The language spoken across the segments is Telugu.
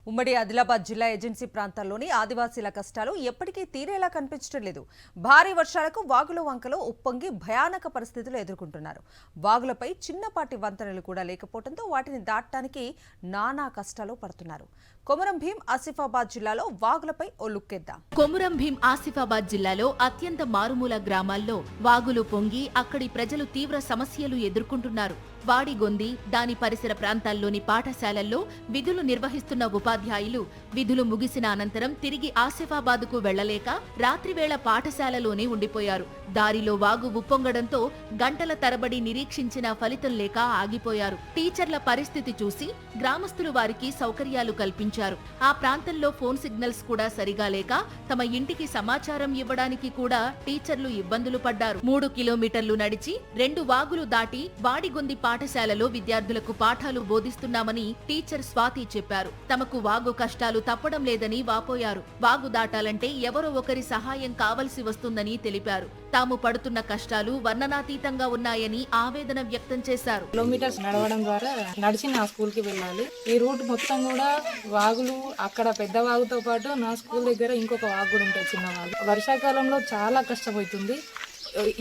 ఉమ్మడి ఆదిలాబాద్ జిల్లా ఏజెన్సీ ప్రాంతాల్లోని ఆదివాసీల కష్టాలు ఎప్పటికీ తీరేలా కనిపించడం లేదు. భారీ వర్షాలకు వాగుల వంకలో ఉప్పొంగి భయానక పరిస్థితులు ఎదుర్కొంటున్నారు. వాగులపై చిన్నపాటి వంతెనలు కూడా లేకపోవడంతో వాటిని దాటడానికి నానా కష్టాలు పడుతున్నారు. కొమురం భీం ఆసిఫాబాద్ జిల్లాలో వాగులపై ఓ లుక్కేద్దాం. కొమురం భీం ఆసిఫాబాద్ జిల్లాలో అత్యంత మారుమూల గ్రామాల్లో వాగులు పొంగి అక్కడి ప్రజలు తీవ్ర సమస్యలు ఎదుర్కొంటున్నారు. వాడిగొంది దాని పరిసర ప్రాంతాల్లోని పాఠశాలల్లో విధులు నిర్వహిస్తున్న ఉపాధ్యాయులు విధులు ముగిసిన అనంతరం తిరిగి ఆసిఫాబాద్కు వెళ్లలేక రాత్రివేళ పాఠశాలలోనే ఉండిపోయారు. దారిలో వాగు ఉప్పొంగడంతో గంటల తరబడి నిరీక్షించిన ఫలితం లేక ఆగిపోయారు. టీచర్ల పరిస్థితి చూసి గ్రామస్తులు వారికి సౌకర్యాలు కల్పించారు. ఆ ప్రాంతంలో ఫోన్ సిగ్నల్స్ కూడా సరిగా లేక తమ ఇంటికి సమాచారం ఇవ్వడానికి కూడా టీచర్లు ఇబ్బందులు పడ్డారు. 3 కిలోమీటర్లు నడిచి 2 వాగులు దాటి వాడిగొంది పాఠశాలలో విద్యార్థులకు పాఠాలు బోధిస్తున్నామని టీచర్ స్వాతి చెప్పారు. తమకు వాగు కష్టాలు తప్పడం లేదని వాపోయారు. వాగు దాటాలంటే ఎవరో ఒకరి సహాయం కావలసి వస్తుందని తెలిపారు. తాము పడుతున్న కష్టాలు వర్ణనాతీతంగా ఉన్నాయని ఆవేదన వ్యక్తం చేశారు. కిలోమీటర్స్ నడవడం ద్వారా నడిచి నా స్కూల్ కి వెళ్ళాలి. ఈ రూట్ మొత్తం కూడా వాగులు, అక్కడ పెద్ద వాగుతో పాటు నా స్కూల్ దగ్గర ఇంకొక వాగు కూడా ఉంటుంది, చిన్న వాగు. వర్షాకాలంలో చాలా కష్టమవుతుంది.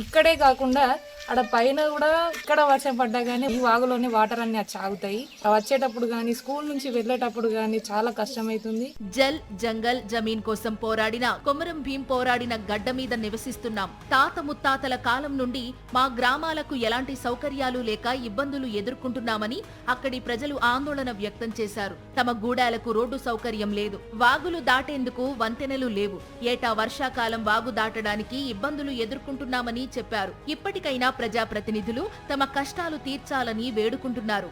ఇక్కడే కాకుండా అక్కడ పైన కూడా ఇక్కడ వర్షం పడ్డా గానీ ఈ వాగులోనే వాటర్ అన్ని ఆగుతాయి. వచ్చేటప్పుడు గానీ స్కూల్ నుంచి వెళ్లేటప్పుడు గానీ చాలా కష్టమైతుంది. జల్ జంగల్ జమీన్ కోసం పోరాడిన కొమురం భీం పోరాడిన గడ్డ మీద నివసిస్తున్నాం. తాత ముత్తాతల కాలం నుండి మా గ్రామాలకు ఎలాంటి సౌకర్యాలు లేక ఇబ్బందులు ఎదుర్కొంటున్నామని అక్కడి ప్రజలు ఆందోళన వ్యక్తం చేశారు. తమ గూడాలకు రోడ్డు సౌకర్యం లేదు. వాగులు దాటేందుకు వంతెనలు లేవు. ఏటా వర్షాకాలం వాగు దాటడానికి ఇబ్బందులు ఎదుర్కొంటున్నామని చెప్పారు. ఇప్పటికైనా ప్రజాప్రతినిధులు తమ కష్టాలు తీర్చాలని వేడుకుంటున్నారు.